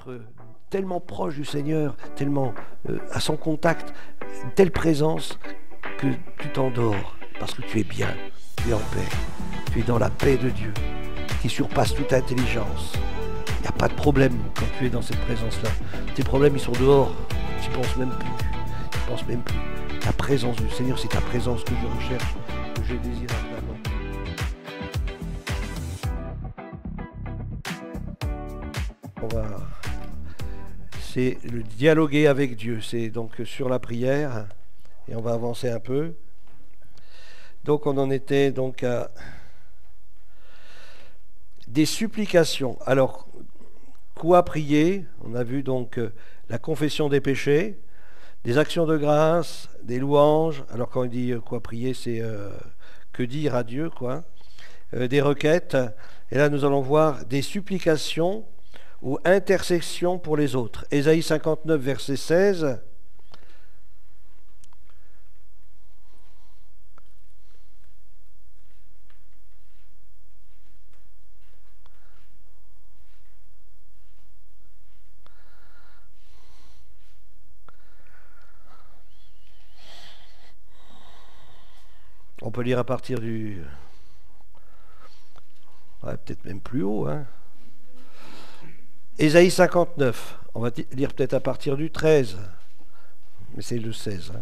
d'être tellement proche du Seigneur, tellement à son contact, une telle présence que tu t'endors parce que tu es bien, tu es en paix, tu es dans la paix de Dieu qui surpasse toute intelligence. Il n'y a pas de problème quand tu es dans cette présence-là. Tes problèmes, ils sont dehors, tu n'y penses même plus. Tu ne penses même plus. La présence du Seigneur, c'est ta présence que je recherche, que je désire ardemment. C'est le dialoguer avec Dieu, c'est donc sur la prière, et on va avancer un peu. Donc on en était donc à des supplications. Alors, quoi prier? On a vu donc la confession des péchés, des actions de grâce, des louanges. Alors quand on dit quoi prier, c'est que dire à Dieu, quoi. Des requêtes. Et là nous allons voir des supplications ou intercession pour les autres. Ésaïe 59, verset 16. On peut lire à partir du... Ouais, peut-être même plus haut, hein. Ésaïe 59, on va lire peut-être à partir du 13, mais c'est le 16. Hein.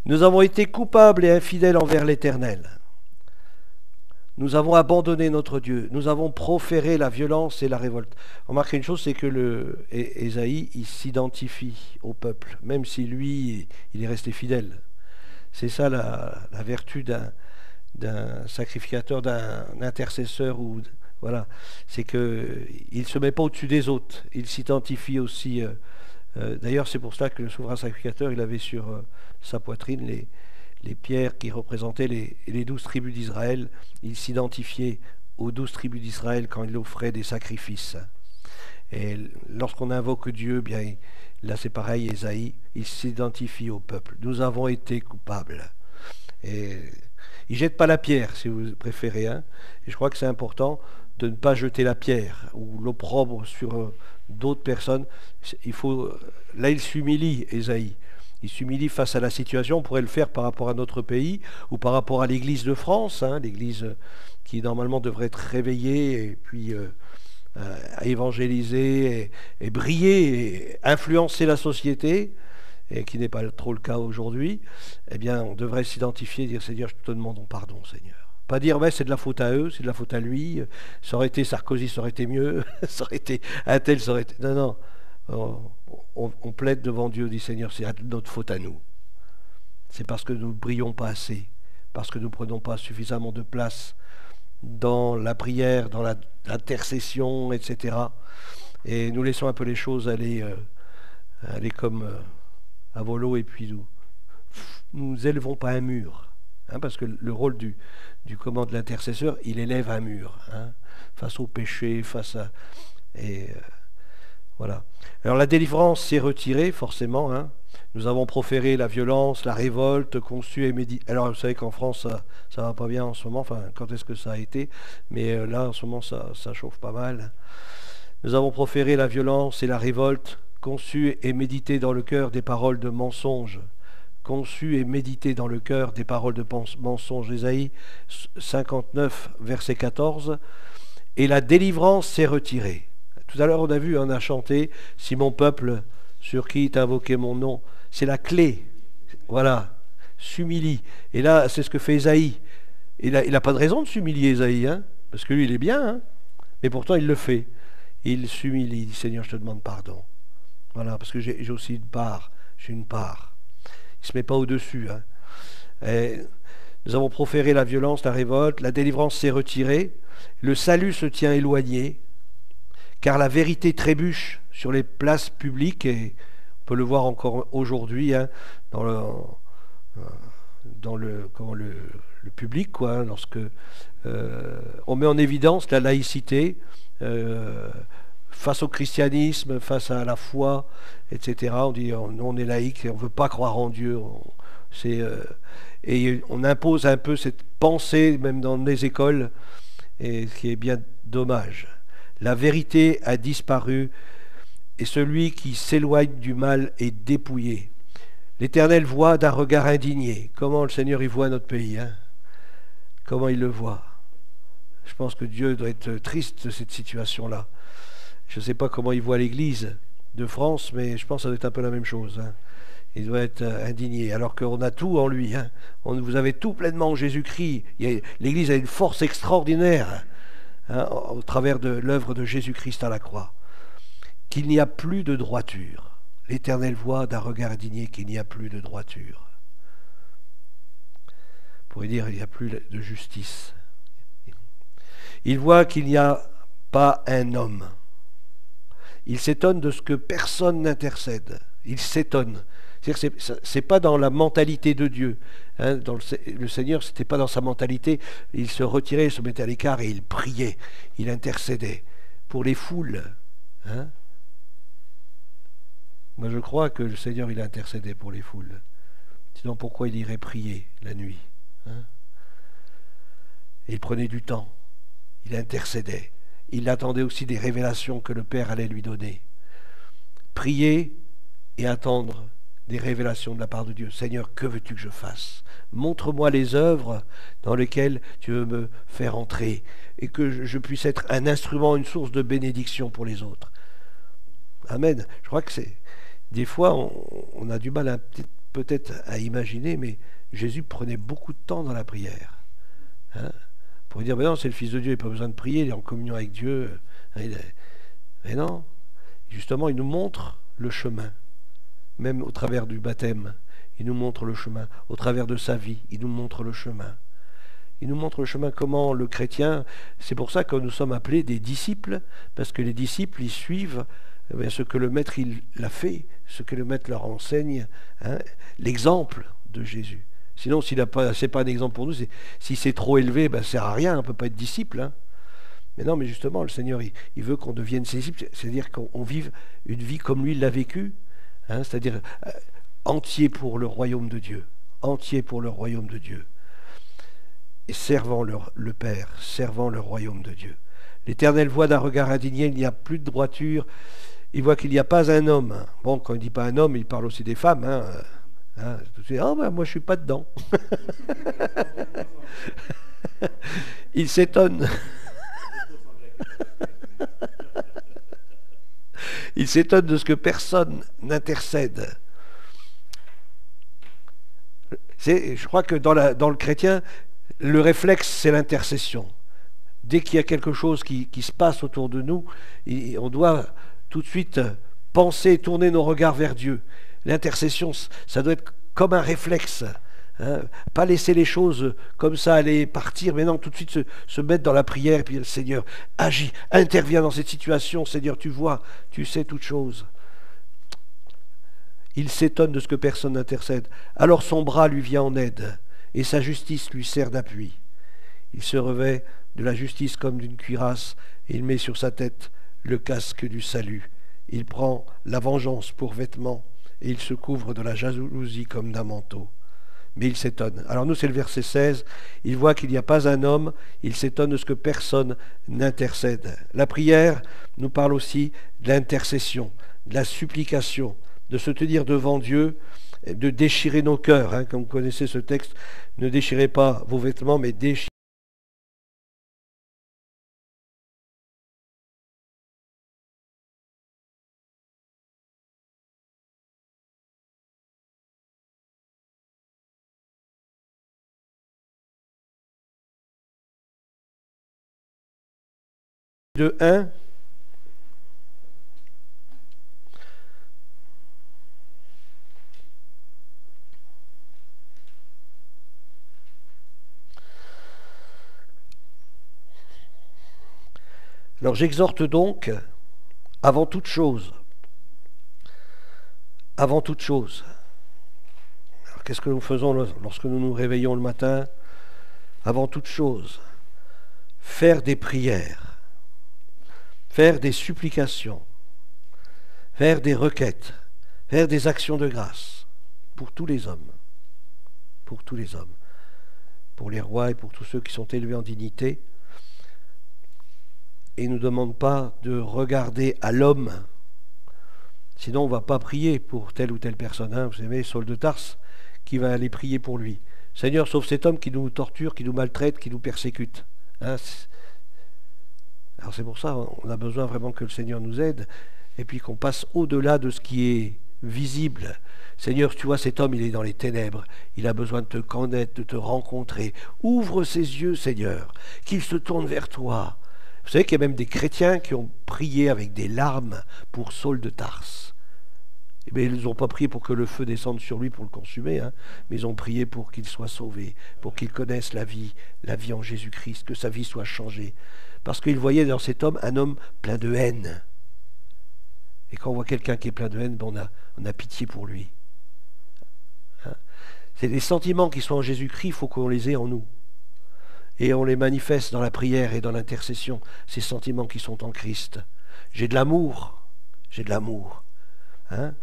Nous avons été coupables et infidèles envers l'Éternel. Nous avons abandonné notre Dieu. Nous avons proféré la violence et la révolte. Remarquez une chose, c'est que Ésaïe, il s'identifie au peuple, même si lui, il est resté fidèle. C'est ça la vertu d'un sacrificateur, d'un intercesseur ou... Voilà, c'est qu'il ne se met pas au-dessus des autres, il s'identifie aussi. D'ailleurs, c'est pour ça que le souverain sacrificateur, il avait sur sa poitrine les pierres qui représentaient les 12 tribus d'Israël. Il s'identifiait aux 12 tribus d'Israël quand il offrait des sacrifices. Et lorsqu'on invoque Dieu, bien, là c'est pareil, Ésaïe, il s'identifie au peuple. Nous avons été coupables. Et il ne jette pas la pierre, si vous préférez. Hein. Et je crois que c'est important de ne pas jeter la pierre ou l'opprobre sur d'autres personnes. Là, il s'humilie, Ésaïe. Il s'humilie face à la situation. On pourrait le faire par rapport à notre pays ou par rapport à l'Église de France, hein, l'Église qui normalement devrait être réveillée et puis à évangéliser et briller et influencer la société, et qui n'est pas trop le cas aujourd'hui. Eh bien, on devrait s'identifier et dire, Seigneur, je te demande pardon, Seigneur. Pas dire, mais c'est de la faute à eux, c'est de la faute à lui, ça aurait été Sarkozy, ça aurait été mieux, ça aurait été un tel, ça aurait été... Non, non, on plaide devant Dieu, dit Seigneur, c'est notre faute à nous. C'est parce que nous ne prions pas assez, parce que nous ne prenons pas suffisamment de place dans la prière, dans l'intercession, etc. Et nous laissons un peu les choses aller comme à volo, et puis nous élevons pas un mur. Hein, parce que le rôle du commandant de l'intercesseur, il élève un mur, hein, face au péché, face à... voilà. Alors la délivrance s'est retirée, forcément. Hein. Nous avons proféré la violence, la révolte, conçu et médité. Alors vous savez qu'en France, ça va pas bien en ce moment. Enfin, quand est-ce que ça a été? Mais là, en ce moment, ça chauffe pas mal. Nous avons proféré la violence et la révolte, conçu et médité dans le cœur des paroles de mensonge. Conçu et médité dans le cœur des paroles de mensonge. Ésaïe 59, verset 14. Et la délivrance s'est retirée. Tout à l'heure, on a vu, on a chanté « Si mon peuple, sur qui t'a invoqué mon nom », c'est la clé. Voilà, s'humilie. Et là, c'est ce que fait Ésaïe. Il n'a pas de raison de s'humilier, Ésaïe, hein, parce que lui, il est bien, hein, mais pourtant, il le fait. Il s'humilie, il dit « Seigneur, je te demande pardon ». Voilà, parce que j'ai aussi une part, j'ai une part. Il ne se met pas au-dessus. Hein. Nous avons proféré la violence, la révolte, la délivrance s'est retirée, le salut se tient éloigné, car la vérité trébuche sur les places publiques, et on peut le voir encore aujourd'hui, hein, dans le public, quoi, hein, lorsque on met en évidence la laïcité, face au christianisme, face à la foi, etc. On dit on est laïque, on ne veut pas croire en Dieu. Et on impose un peu cette pensée, même dans les écoles, et ce qui est bien dommage. La vérité a disparu et celui qui s'éloigne du mal est dépouillé. L'Éternel voit d'un regard indigné. Comment le Seigneur y voit notre pays, hein? Comment il le voit? Je pense que Dieu doit être triste de cette situation-là. Je ne sais pas comment il voit l'Église de France, mais je pense que ça doit être un peu la même chose, hein. Il doit être indigné, alors qu'on a tout en lui, hein. Vous avez tout pleinement en Jésus-Christ. L'Église a une force extraordinaire, hein, au travers de l'œuvre de Jésus-Christ à la croix. Qu'il n'y a plus de droiture. L'Éternel voit d'un regard indigné qu'il n'y a plus de droiture. On pourrait dire qu'il n'y a plus de justice. Il voit qu'il n'y a pas un homme. Il s'étonne de ce que personne n'intercède. Il s'étonne. C'est pas dans la mentalité de Dieu, hein. Le Seigneur, c'était pas dans sa mentalité. Il se retirait, il se mettait à l'écart et il priait, il intercédait pour les foules, hein. Moi, je crois que le Seigneur, il intercédait pour les foules. Sinon, pourquoi il irait prier la nuit, hein? Il prenait du temps, il intercédait. Il attendait aussi des révélations que le Père allait lui donner. Prier et attendre des révélations de la part de Dieu. Seigneur, que veux-tu que je fasse? Montre-moi les œuvres dans lesquelles tu veux me faire entrer et que je puisse être un instrument, une source de bénédiction pour les autres. Amen. Je crois que c'est... Des fois, on a du mal peut-être à imaginer, mais Jésus prenait beaucoup de temps dans la prière, hein? Pour dire, mais non, c'est le Fils de Dieu, il n'a pas besoin de prier, il est en communion avec Dieu. Mais non, justement, il nous montre le chemin. Même au travers du baptême, il nous montre le chemin. Au travers de sa vie, il nous montre le chemin. Il nous montre le chemin, comment le chrétien... C'est pour ça que nous sommes appelés des disciples, parce que les disciples, ils suivent ce que le maître il a fait, ce que le maître leur enseigne, hein, l'exemple de Jésus. Sinon, ce n'est pas un exemple pour nous. Si c'est trop élevé, ça ne sert à rien, on ne peut pas être disciple, hein. Mais non, mais justement, le Seigneur, il veut qu'on devienne ses disciples, c'est-à-dire qu'on vive une vie comme lui, il l'a vécu, hein, c'est-à-dire entier pour le royaume de Dieu, entier pour le royaume de Dieu, et servant le Père, servant le royaume de Dieu. L'Éternel voit d'un regard indigné, il n'y a plus de droiture, il voit qu'il n'y a pas un homme. Bon, quand il ne dit pas un homme, il parle aussi des femmes, hein. Hein, moi je ne suis pas dedans. Il s'étonne. Il s'étonne de ce que personne n'intercède. Je crois que dans le chrétien, le réflexe, c'est l'intercession. Dès qu'il y a quelque chose qui se passe autour de nous, on doit tout de suite penser, tourner nos regards vers Dieu. L'intercession, ça doit être comme un réflexe, hein. Pas laisser les choses comme ça aller partir, mais non, tout de suite se mettre dans la prière, et puis le Seigneur agit, intervient dans cette situation. Seigneur, tu vois, tu sais toutes choses. Il s'étonne de ce que personne n'intercède. Alors son bras lui vient en aide, et sa justice lui sert d'appui. Il se revêt de la justice comme d'une cuirasse, et il met sur sa tête le casque du salut. Il prend la vengeance pour vêtement, et il se couvre de la jalousie comme d'un manteau. Mais il s'étonne. Alors nous, c'est le verset 16. Il voit qu'il n'y a pas un homme. Il s'étonne de ce que personne n'intercède. La prière nous parle aussi de l'intercession, de la supplication, de se tenir devant Dieu, de déchirer nos cœurs, hein. Comme vous connaissez ce texte, ne déchirez pas vos vêtements, mais déchirez. De 1. Alors j'exhorte donc, avant toute chose, alors qu'est-ce que nous faisons lorsque nous nous réveillons le matin? Avant toute chose, faire des prières, faire des supplications, faire des requêtes, faire des actions de grâce pour tous les hommes, pour les rois et pour tous ceux qui sont élevés en dignité. Et il ne nous demande pas de regarder à l'homme Sinon, on ne va pas prier pour telle ou telle personne. Hein. Vous savez, Saul de Tarse, qui va aller prier pour lui. Seigneur, sauve cet homme qui nous torture, qui nous maltraite, qui nous persécute. Hein. Alors c'est pour ça, on a besoin vraiment que le Seigneur nous aide, et puis qu'on passe au-delà de ce qui est visible. Seigneur, tu vois, cet homme, il est dans les ténèbres. Il a besoin de te connaître, de te rencontrer. Ouvre ses yeux, Seigneur, qu'il se tourne vers toi. Vous savez qu'il y a même des chrétiens qui ont prié avec des larmes pour Saul de Tarse. Eh bien, ils n'ont pas prié pour que le feu descende sur lui pour le consumer, hein, mais ils ont prié pour qu'il soit sauvé, pour qu'il connaisse la vie en Jésus-Christ, que sa vie soit changée. Parce qu'ils voyaient dans cet homme un homme plein de haine. Et quand on voit quelqu'un qui est plein de haine, ben on a pitié pour lui. Hein? C'est les sentiments qui sont en Jésus-Christ, il faut qu'on les ait en nous. Et on les manifeste dans la prière et dans l'intercession, ces sentiments qui sont en Christ. J'ai de l'amour, j'ai de l'amour. Hein?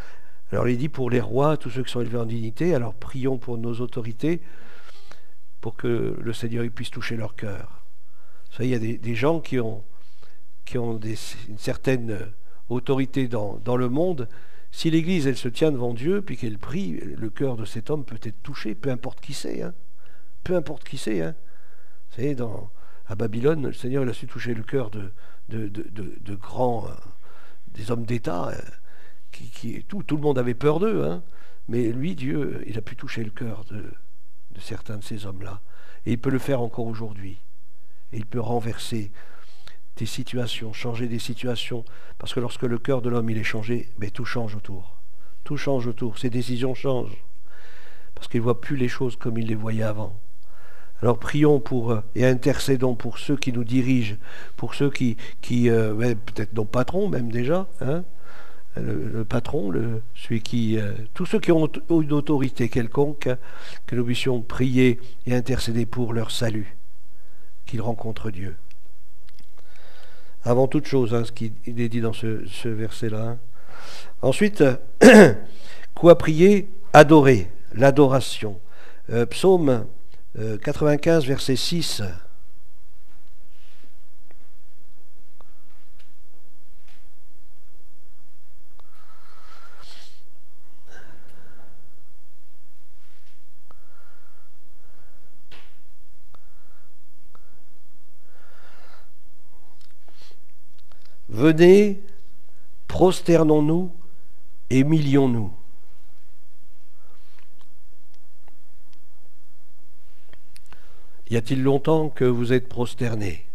Alors il dit pour les rois, tous ceux qui sont élevés en dignité, alors prions pour nos autorités, pour que le Seigneur puisse toucher leur cœur. Vous savez, il y a des gens qui ont une certaine autorité dans le monde. Si l'Église, elle se tient devant Dieu, puis qu'elle prie, le cœur de cet homme peut être touché, peu importe qui c'est. Hein? Peu importe qui c'est. Hein? Vous savez, à Babylone, le Seigneur, il a su toucher le cœur de grands, des hommes d'État, tout le monde avait peur d'eux. Hein? Mais lui, Dieu, il a pu toucher le cœur de certains de ces hommes-là. Et il peut le faire encore aujourd'hui. Et il peut renverser des situations, changer des situations. Parce que lorsque le cœur de l'homme il est changé, ben, tout change autour. Tout change autour. Ses décisions changent. Parce qu'il ne voit plus les choses comme il les voyait avant. Alors prions et intercédons pour ceux qui nous dirigent, pour ceux qui peut-être nos patrons même déjà, hein, le patron, celui qui, tous ceux qui ont une autorité quelconque, hein, que nous puissions prier et intercéder pour leur salut, qu'ils rencontrent Dieu. Avant toute chose, hein, ce qui est dit dans ce verset-là. Hein. Ensuite, quoi prier? Adorer, l'adoration. Psaume 95, verset 6. Venez, prosternons-nous et humilions-nous. Y a-t-il longtemps que vous êtes prosternés?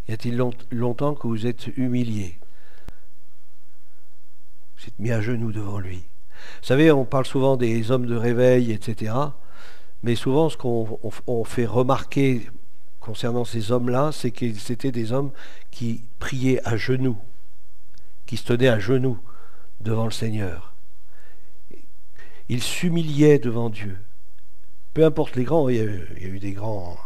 Y a-t-il longtemps que vous êtes humiliés? Vous êtes mis à genoux devant lui. Vous savez, on parle souvent des hommes de réveil, etc. Mais souvent, ce qu'on fait remarquer concernant ces hommes-là, c'est que c'était des hommes qui priaient à genoux, qui se tenaient à genoux devant le Seigneur. Ils s'humiliaient devant Dieu. Peu importe les grands, il y a eu des grands...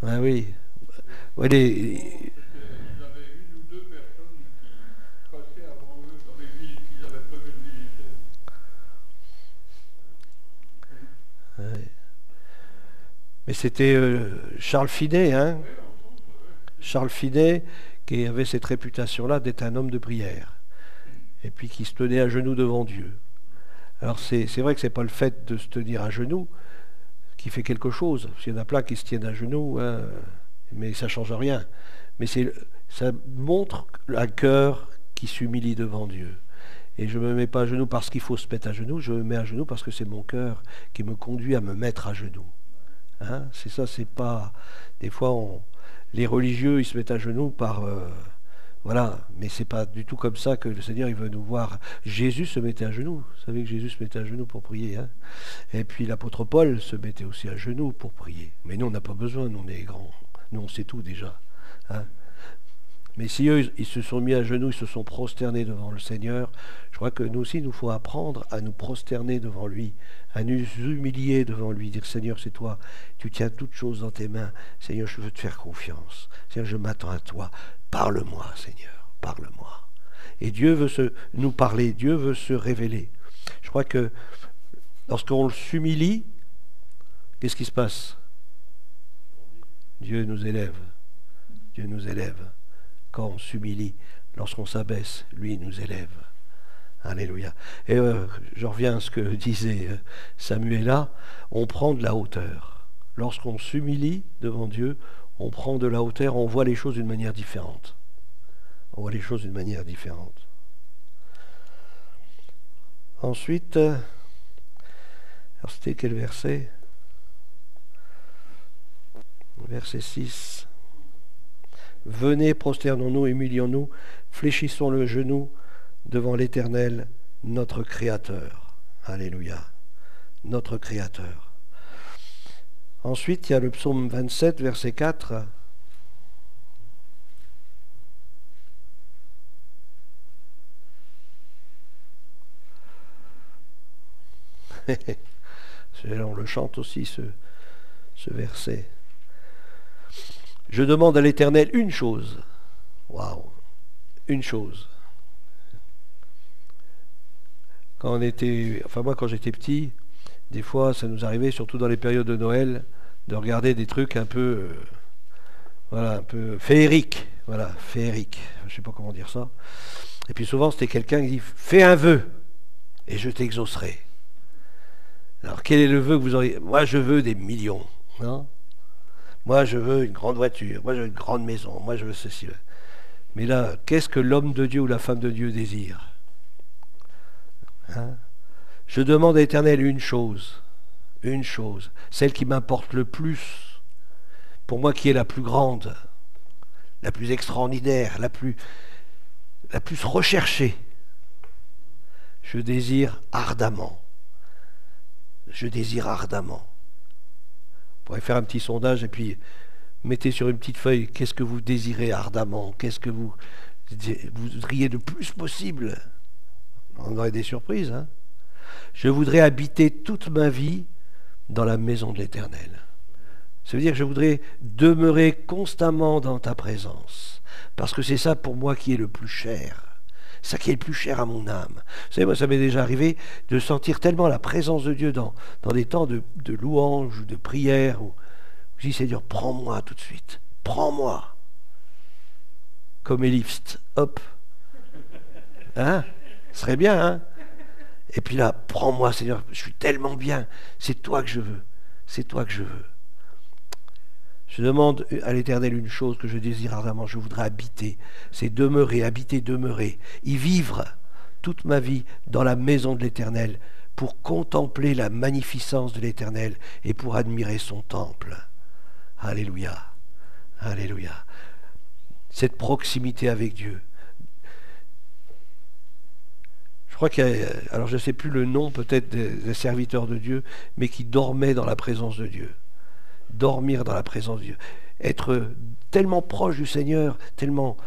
Ah oui. Ouais, ils avaient une ou deux personnes qui passaient avant eux dans les villes qu'ils avaient prévu de visiter. Ouais. Mais c'était Charles Finet, hein? Charles Finet, qui avait cette réputation-là d'être un homme de prière. Et puis qui se tenait à genoux devant Dieu. Alors c'est vrai que c'est pas le fait de se tenir à genoux qui fait quelque chose. Il y en a plein qui se tiennent à genoux, hein, mais ça ne change rien. Mais ça montre un cœur qui s'humilie devant Dieu. Et je ne me mets pas à genoux parce qu'il faut se mettre à genoux, je me mets à genoux parce que c'est mon cœur qui me conduit à me mettre à genoux. Hein, c'est ça, c'est pas... Des fois, les religieux, ils se mettent à genoux par... voilà, mais c'est pas du tout comme ça que le Seigneur il veut nous voir. Jésus se mettait à genoux. Vous savez que Jésus se mettait à genoux pour prier. Hein, et puis l'apôtre Paul se mettait aussi à genoux pour prier. Mais nous, on n'a pas besoin, nous, on est grands. Nous, on sait tout déjà. Hein. Mais si eux, ils se sont mis à genoux, ils se sont prosternés devant le Seigneur, je crois que nous aussi, il nous faut apprendre à nous prosterner devant lui, à nous humilier devant lui, dire Seigneur, c'est toi, tu tiens toutes choses dans tes mains. Seigneur, je veux te faire confiance. Seigneur, je m'attends à toi. Parle-moi, Seigneur, parle-moi. Et Dieu veut nous parler, Dieu veut se révéler. Je crois que lorsqu'on s'humilie, qu'est-ce qui se passe? Dieu nous élève. Dieu nous élève. Quand on s'humilie, lorsqu'on s'abaisse, lui nous élève. Alléluia. Et je reviens à ce que disait Samuel là, on prend de la hauteur. Lorsqu'on s'humilie devant Dieu, on prend de la hauteur, on voit les choses d'une manière différente. On voit les choses d'une manière différente. Ensuite, alors c'était quel verset? Verset 6. Venez, prosternons-nous, humilions-nous, fléchissons le genou devant l'Éternel, notre Créateur. Alléluia. Notre Créateur. Ensuite, il y a le psaume 27, verset 4. On le chante aussi, ce verset. Je demande à l'Éternel une chose. Waouh! Une chose. Quand quand j'étais petit, des fois, ça nous arrivait, surtout dans les périodes de Noël, de regarder des trucs un peu, un peu féeriques. Voilà, féeriques. Je ne sais pas comment dire ça. Et puis souvent, c'était quelqu'un qui dit, fais un vœu, et je t'exaucerai. Alors, quel est le vœu que vous auriez? Moi, je veux des millions. Non? Moi, je veux une grande voiture. Moi, je veux une grande maison. Moi, je veux ceci. Mais là, qu'est-ce que l'homme de Dieu ou la femme de Dieu désire? Hein? Je demande à l'Éternel une chose, celle qui m'importe le plus, pour moi qui est la plus grande, la plus extraordinaire, la plus recherchée. Je désire ardemment. Je désire ardemment. On pourrait faire un petit sondage et puis mettez sur une petite feuille qu'est-ce que vous désirez ardemment, qu'est-ce que vous voudriez le plus possible. On aurait des surprises. Hein? Je voudrais habiter toute ma vie dans la maison de l'Éternel. Ça veut dire que je voudrais demeurer constamment dans ta présence. Parce que c'est ça pour moi qui est le plus cher. Ça qui est le plus cher à mon âme. Vous savez, moi, ça m'est déjà arrivé de sentir tellement la présence de Dieu dans des temps de louange ou de prière. Où je dis, Seigneur, prends-moi tout de suite. Prends-moi. Comme Éliste. Hop. Hein? Ce serait bien, hein? Et puis là, prends-moi, Seigneur. Je suis tellement bien. C'est toi que je veux. C'est toi que je veux. Je demande à l'Éternel une chose que je désire ardemment, je voudrais habiter, c'est demeurer, habiter, demeurer, y vivre toute ma vie dans la maison de l'Éternel pour contempler la magnificence de l'Éternel et pour admirer son temple. Alléluia, alléluia. Cette proximité avec Dieu. Je crois qu'il y a, alors je ne sais plus le nom peut-être des serviteurs de Dieu, mais qui dormaient dans la présence de Dieu. Dormir dans la présence de Dieu, être tellement proche du Seigneur, tellement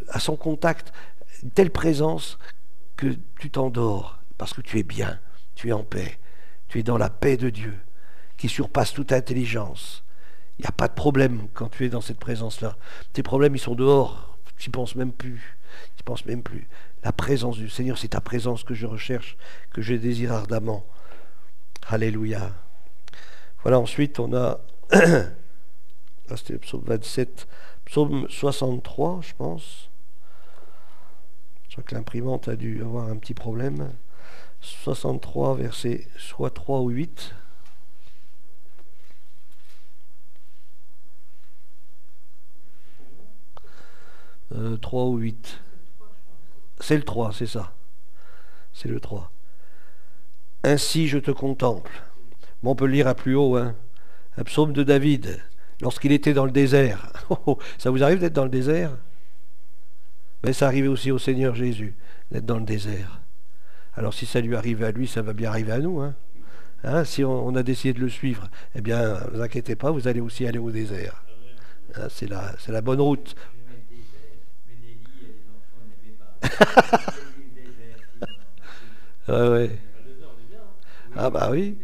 à son contact, une telle présence que tu t'endors parce que tu es bien, tu es en paix, tu es dans la paix de Dieu qui surpasse toute intelligence. Il n'y a pas de problème quand tu es dans cette présence-là. Tes problèmes, ils sont dehors, tu n'y penses même plus. Tu penses même plus. La présence du Seigneur, c'est ta présence que je recherche, que je désire ardemment. Alléluia. Voilà, ensuite on a là, c'était le psaume 27, psaume 63, je pense. Je crois que l'imprimante a dû avoir un petit problème. 63, versets soit 3 ou 8. « 3 ou 8. C'est le 3, c'est ça. C'est le 3. « Ainsi je te contemple. » Bon, on peut le lire à plus haut, hein. Un psaume de David, lorsqu'il était dans le désert. Ça vous arrive d'être dans le désert? Mais ça arrivait aussi au Seigneur Jésus, d'être dans le désert. Alors si ça lui arrive à lui, ça va bien arriver à nous. Hein? Hein, si on a décidé de le suivre, eh bien, ne vous inquiétez pas, vous allez aussi aller au désert. Hein, c'est la bonne route. Ouais. Ah bah oui.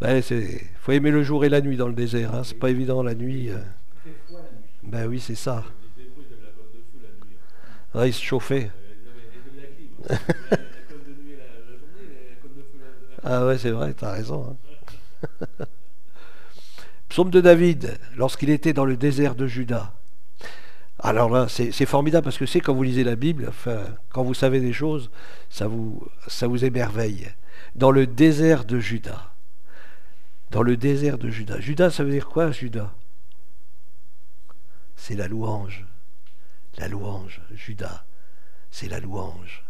Il faut aimer le jour et la nuit dans le désert. Hein. C'est pas évident la nuit. Ben oui, c'est ça. Ah, il se chauffait. Ah ouais, c'est vrai, tu as raison. Hein. Psaume de David, lorsqu'il était dans le désert de Juda. Alors là, c'est formidable parce que c'est quand vous lisez la Bible, enfin, quand vous savez des choses, ça vous émerveille. Dans le désert de Juda. Dans le désert de Juda. Juda, ça veut dire quoi, Juda? C'est la louange. La louange, Juda, c'est la louange.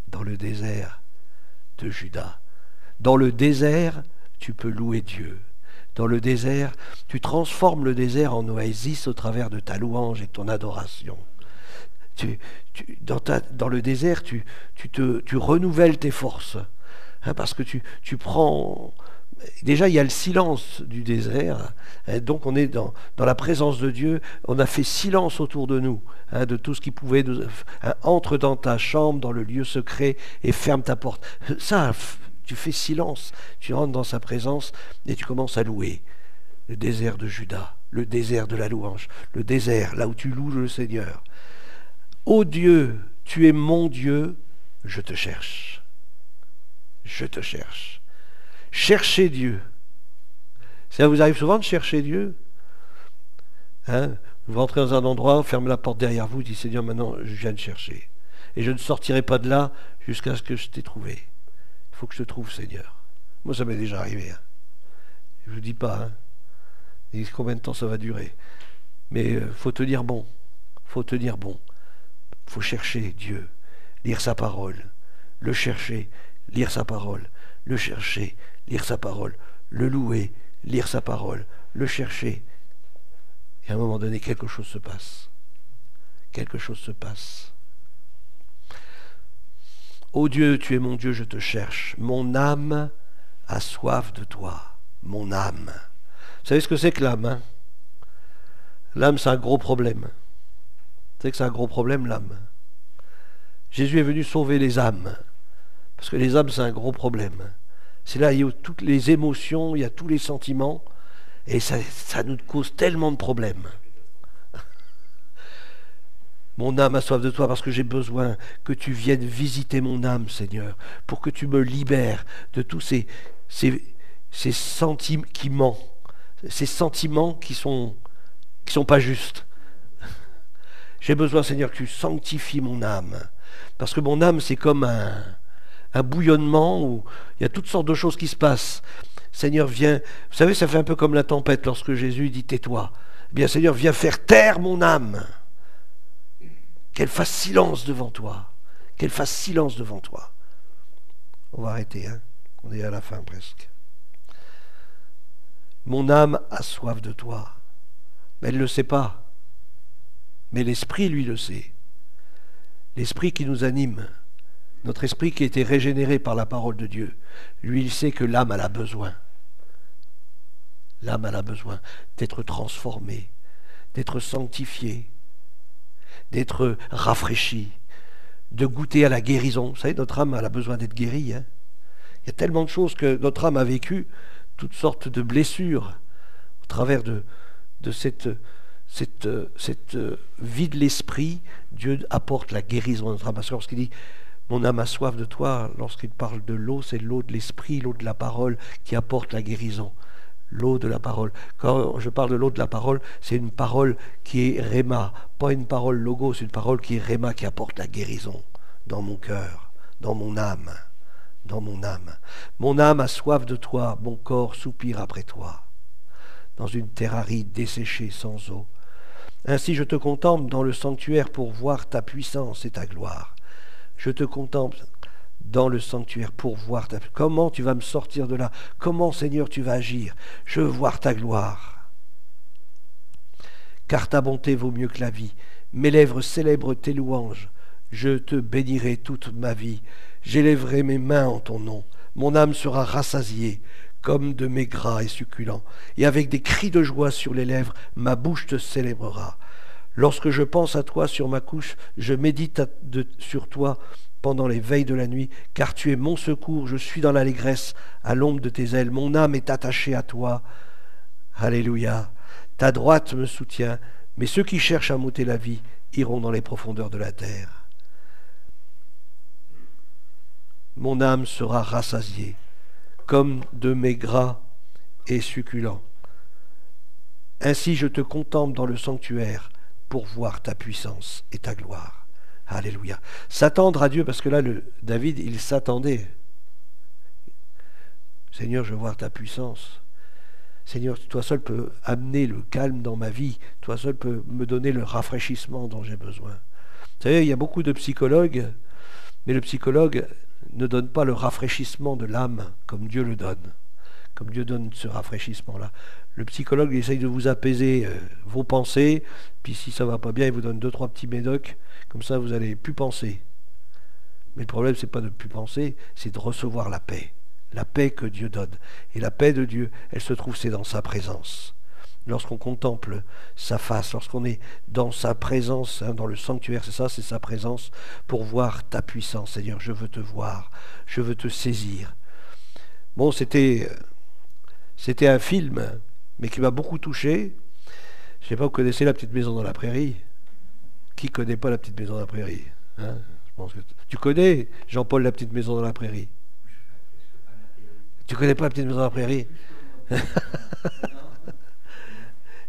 Dans le désert de Juda. Dans le désert, tu peux louer Dieu. Dans le désert, tu transformes le désert en oasis au travers de ta louange et de ton adoration. Dans le désert, tu renouvelles tes forces. Hein, parce que tu prends... Déjà, il y a le silence du désert. Hein, donc, on est dans la présence de Dieu. On a fait silence autour de nous, hein, de tout ce qui pouvait... entre dans ta chambre, dans le lieu secret, et ferme ta porte. Ça... Tu fais silence, tu rentres dans sa présence et tu commences à louer. Le désert de Juda, le désert de la louange, le désert là où tu loues le Seigneur. Ô Dieu, tu es mon Dieu, je te cherche. Je te cherche. Cherchez Dieu. Ça vous arrive souvent de chercher Dieu? Hein? Vous rentrez dans un endroit, fermez la porte derrière vous, dites Seigneur, maintenant je viens de chercher. Et je ne sortirai pas de là jusqu'à ce que je t'ai trouvé. Il faut que je te trouve, Seigneur. Moi, ça m'est déjà arrivé. Hein. Je ne vous dis pas combien de temps ça va durer. Mais il faut tenir bon. Il faut tenir bon. Il faut chercher Dieu, lire sa parole, le chercher, lire sa parole, le chercher, lire sa parole, le louer, lire sa parole, le chercher. Et à un moment donné, quelque chose se passe. Quelque chose se passe. Ô Dieu, tu es mon Dieu, je te cherche. Mon âme a soif de toi. Mon âme. Vous savez ce que c'est que l'âme, hein? L'âme, c'est un gros problème. Vous savez que c'est un gros problème, l'âme. Jésus est venu sauver les âmes. Parce que les âmes, c'est un gros problème. C'est là, il y a toutes les émotions, il y a tous les sentiments. Et ça nous cause tellement de problèmes. Mon âme a soif de toi parce que j'ai besoin que tu viennes visiter mon âme, Seigneur, pour que tu me libères de tous ces sentiments, ces sentiments qui sont pas justes. J'ai besoin, Seigneur, que tu sanctifies mon âme, parce que mon âme, c'est comme un bouillonnement où il y a toutes sortes de choses qui se passent. Seigneur, viens. Vous savez, ça fait un peu comme la tempête lorsque Jésus dit tais-toi. Eh bien, Seigneur, viens faire taire mon âme. Qu'elle fasse silence devant toi. Qu'elle fasse silence devant toi. On va arrêter, hein. On est à la fin presque. Mon âme a soif de toi. Mais elle ne le sait pas. Mais l'esprit, lui, le sait. L'esprit qui nous anime. Notre esprit qui a été régénéré par la parole de Dieu. Lui, il sait que l'âme, elle a besoin. L'âme, elle a besoin d'être transformée, d'être sanctifiée, d'être rafraîchie, de goûter à la guérison. Vous savez, notre âme, elle a besoin d'être guérie. Hein. Il y a tellement de choses que notre âme a vécues, toutes sortes de blessures, au travers de cette vie de l'esprit. Dieu apporte la guérison à notre âme. Parce que lorsqu'il dit « Mon âme a soif de toi », lorsqu'il parle de l'eau, c'est l'eau de l'esprit, l'eau de la parole qui apporte la guérison. L'eau de la parole. Quand je parle de l'eau de la parole, c'est une parole qui est réma, pas une parole logo, c'est une parole qui est réma, qui apporte la guérison dans mon cœur, dans mon âme, dans mon âme. Mon âme a soif de toi, mon corps soupire après toi, dans une terre aride, desséchée, sans eau. Ainsi je te contemple dans le sanctuaire pour voir ta puissance et ta gloire. Je te contemple dans le sanctuaire pour voir comment tu vas me sortir de là, comment Seigneur tu vas agir. Je veux voir ta gloire. Car ta bonté vaut mieux que la vie. Mes lèvres célèbrent tes louanges. Je te bénirai toute ma vie. J'élèverai mes mains en ton nom. Mon âme sera rassasiée comme de mets gras et succulents. Et avec des cris de joie sur les lèvres, ma bouche te célébrera. Lorsque je pense à toi sur ma couche, je médite sur toi pendant les veilles de la nuit, car tu es mon secours, je suis dans l'allégresse, à l'ombre de tes ailes, mon âme est attachée à toi. Alléluia. Ta droite me soutient, mais ceux qui cherchent à m'ôter la vie iront dans les profondeurs de la terre. mon âme sera rassasiée, comme de mets gras et succulents. Ainsi je te contemple dans le sanctuaire pour voir ta puissance et ta gloire. Alléluia. S'attendre à Dieu, parce que là, David, il s'attendait. Seigneur, je veux voir ta puissance. Seigneur, toi seul peux amener le calme dans ma vie. Toi seul peux me donner le rafraîchissement dont j'ai besoin. Vous savez, il y a beaucoup de psychologues, mais le psychologue ne donne pas le rafraîchissement de l'âme comme Dieu le donne. Comme Dieu donne ce rafraîchissement-là. Le psychologue il essaye de vous apaiser vos pensées, puis si ça ne va pas bien, il vous donne 2-3 petits médocs, comme ça vous n'allez plus penser. Mais le problème, c'est pas de plus penser, c'est de recevoir la paix que Dieu donne. Et la paix de Dieu, elle se trouve, c'est dans sa présence. Lorsqu'on contemple sa face, lorsqu'on est dans sa présence, hein, dans le sanctuaire, c'est ça, c'est sa présence, pour voir ta puissance. Seigneur, je veux te voir, je veux te saisir. Bon, c'était un film, mais qui m'a beaucoup touché. Je ne sais pas, vous connaissez La Petite Maison dans la Prairie? Qui ne connaît pas La Petite Maison dans la Prairie, hein? Je pense que tu connais Jean-Paul La Petite Maison dans la Prairie? Tu connais pas La Petite Maison dans la Prairie?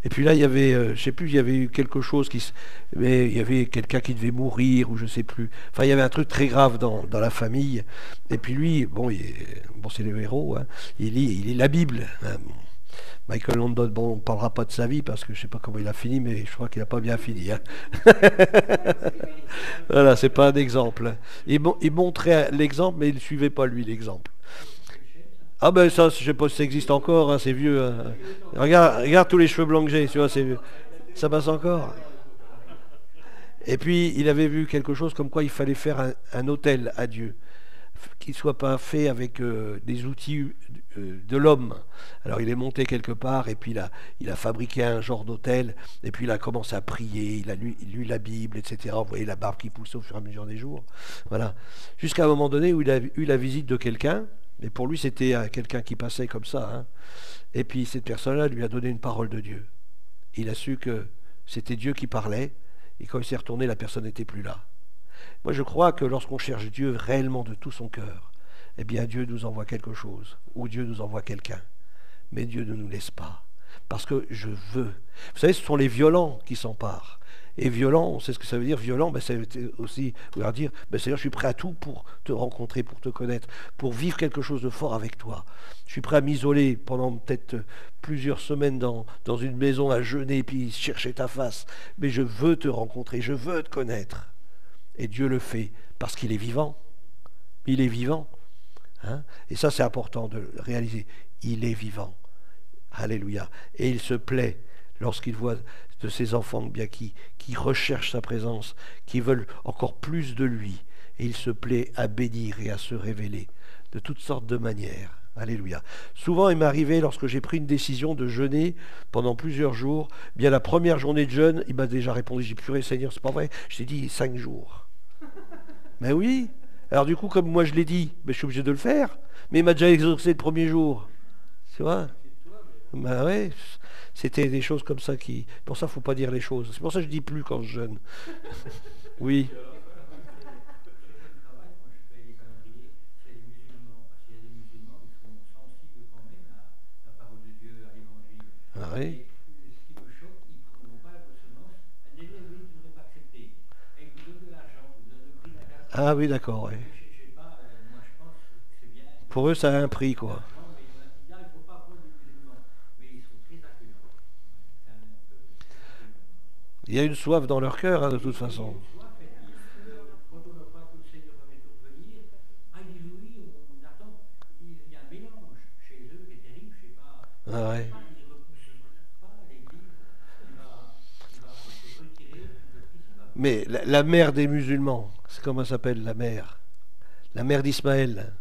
Et puis là, il y avait, je ne sais plus, il y avait eu quelque chose mais il y avait quelqu'un qui devait mourir, ou je ne sais plus. Enfin, il y avait un truc très grave dans la famille. Et puis lui, bon, c'est le héros, hein, il lit la Bible. Hein. Michael Landon, bon, on ne parlera pas de sa vie, parce que je ne sais pas comment il a fini, mais je crois qu'il n'a pas bien fini. Hein. Voilà, c'est pas un exemple. Il montrait l'exemple, mais il ne suivait pas, lui, l'exemple. Ah ben ça, je sais pas si ça existe encore, hein, c'est vieux. Hein. Regarde tous les cheveux blancs que j'ai, tu vois, ça passe encore. Et puis il avait vu quelque chose comme quoi il fallait faire un autel à Dieu, qu'il ne soit pas fait avec des outils de l'homme. Alors il est monté quelque part et puis il a fabriqué un genre d'autel et puis il a commencé à prier, il a lu la Bible, etc. Vous voyez la barbe qui poussait au fur et à mesure des jours. Voilà. Jusqu'à un moment donné où il a eu la visite de quelqu'un. Mais pour lui, c'était quelqu'un qui passait comme ça. Hein. Et puis cette personne-là lui a donné une parole de Dieu. Il a su que c'était Dieu qui parlait. Et quand il s'est retourné, la personne n'était plus là. Moi, je crois que lorsqu'on cherche Dieu réellement de tout son cœur, eh bien Dieu nous envoie quelque chose. Ou Dieu nous envoie quelqu'un. Mais Dieu ne nous laisse pas. Parce que je veux. Vous savez, ce sont les violents qui s'emparent. Et violent, on sait ce que ça veut dire. Violent, ben, c'est aussi vouloir dire, ben, c'est-à-dire je suis prêt à tout pour te rencontrer, pour te connaître, pour vivre quelque chose de fort avec toi. Je suis prêt à m'isoler pendant peut-être plusieurs semaines dans une maison à jeûner, puis chercher ta face. Mais je veux te rencontrer, je veux te connaître. Et Dieu le fait parce qu'il est vivant. Il est vivant. Hein? Et ça, c'est important de le réaliser. Il est vivant. Alléluia. Et il se plaît lorsqu'il voit de ses enfants bien qui recherchent sa présence, qui veulent encore plus de lui. Et il se plaît à bénir et à se révéler de toutes sortes de manières. Alléluia. Souvent, il m'est arrivé, lorsque j'ai pris une décision de jeûner pendant plusieurs jours, bien la première journée de jeûne, il m'a déjà répondu, j'ai dit, purée Seigneur, c'est pas vrai, je t'ai dit 5 jours. Mais oui. Alors du coup, comme moi je l'ai dit, mais je suis obligé de le faire. Mais il m'a déjà exaucé le premier jour. Tu vois? Ben ouais. C'était des choses comme ça qui... Pour ça, il ne faut pas dire les choses. C'est pour ça que je ne dis plus quand je jeûne. Oui. Ah oui. Ah oui, d'accord. Ouais. Pour eux, ça a un prix, quoi. Il y a une soif dans leur cœur, hein, de toute façon. Ah ouais. Mais la mère des musulmans, c'est comment elle s'appelle la mère? La mère d'Ismaël.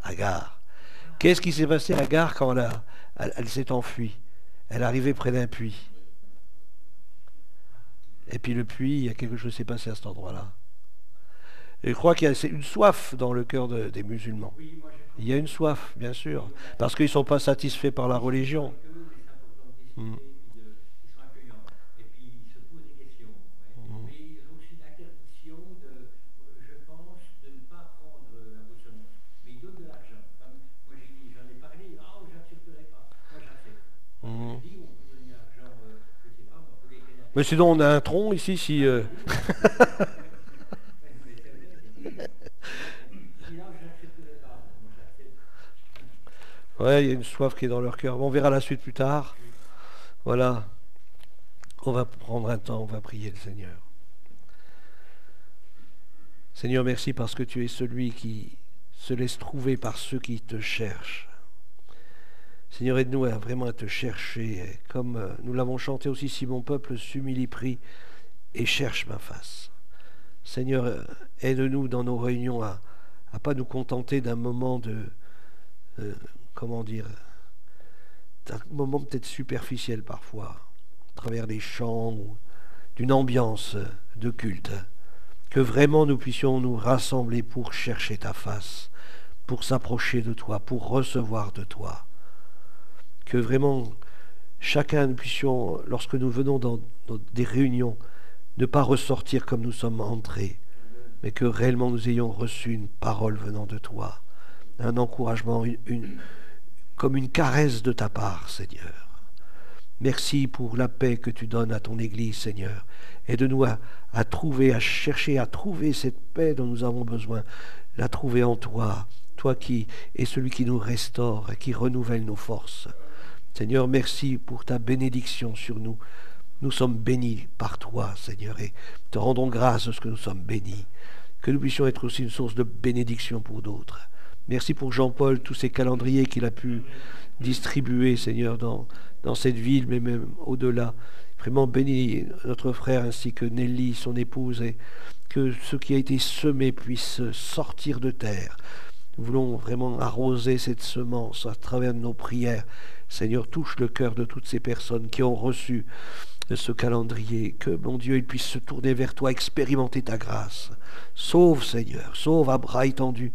Agar. Qu'est-ce qui s'est passé à Agar quand elle s'est enfuie? Elle arrivait près d'un puits. Et puis le puits, il y a quelque chose qui s'est passé à cet endroit-là. Et je crois qu'il y a une soif dans le cœur des musulmans. Il y a une soif, bien sûr, parce qu'ils ne sont pas satisfaits par la religion. Mm. Mais sinon, on a un tronc ici, si... Ouais, il y a une soif qui est dans leur cœur. On verra la suite plus tard. Voilà. On va prendre un temps, on va prier le Seigneur. Seigneur, merci parce que tu es celui qui se laisse trouver par ceux qui te cherchent. Seigneur, aide-nous vraiment à te chercher, comme nous l'avons chanté aussi, si mon peuple s'humilie, prie et cherche ma face. Seigneur, aide-nous dans nos réunions à pas nous contenter d'un moment comment dire, d'un moment peut-être superficiel parfois, à travers des chants ou d'une ambiance de culte. Que vraiment nous puissions nous rassembler pour chercher ta face, pour s'approcher de toi, pour recevoir de toi. Que vraiment chacun nous puissions, lorsque nous venons dans des réunions, ne pas ressortir comme nous sommes entrés, mais que réellement nous ayons reçu une parole venant de toi, un encouragement, comme une caresse de ta part, Seigneur. Merci pour la paix que tu donnes à ton Église, Seigneur. Aide-nous à trouver, à chercher, à trouver cette paix dont nous avons besoin, la trouver en toi, toi qui es celui qui nous restaure et qui renouvelle nos forces. Seigneur, merci pour ta bénédiction sur nous. Nous sommes bénis par toi, Seigneur, et te rendons grâce de ce que nous sommes bénis. Que nous puissions être aussi une source de bénédiction pour d'autres. Merci pour Jean-Paul, tous ces calendriers qu'il a pu distribuer, Seigneur, dans cette ville, mais même au-delà. Vraiment bénis notre frère ainsi que Nelly, son épouse, et que ce qui a été semé puisse sortir de terre. Nous voulons vraiment arroser cette semence à travers nos prières. Seigneur, touche le cœur de toutes ces personnes qui ont reçu ce calendrier, que, mon Dieu, ils puissent se tourner vers toi, expérimenter ta grâce. Sauve, Seigneur, sauve à bras étendus.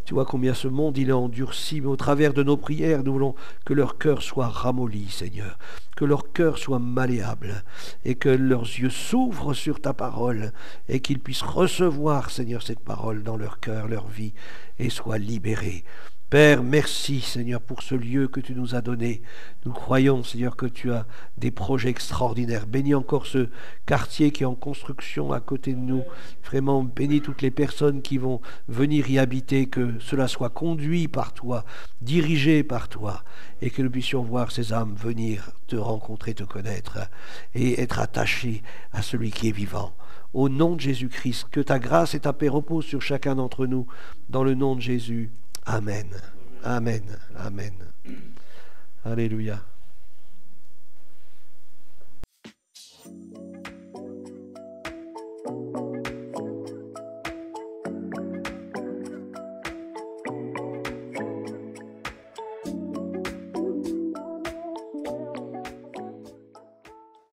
Tu vois combien ce monde il est endurci, mais au travers de nos prières, nous voulons que leur cœur soit ramolli, Seigneur, que leur cœur soit malléable, et que leurs yeux s'ouvrent sur ta parole, et qu'ils puissent recevoir, Seigneur, cette parole dans leur cœur, leur vie, et soient libérés. Père, merci, Seigneur, pour ce lieu que tu nous as donné. Nous croyons, Seigneur, que tu as des projets extraordinaires. Bénis encore ce quartier qui est en construction à côté de nous. Vraiment, bénis toutes les personnes qui vont venir y habiter, que cela soit conduit par toi, dirigé par toi, et que nous puissions voir ces âmes venir te rencontrer, te connaître, et être attachés à celui qui est vivant. Au nom de Jésus-Christ, que ta grâce et ta paix reposent sur chacun d'entre nous, dans le nom de Jésus. Amen. Amen. Amen. Alléluia.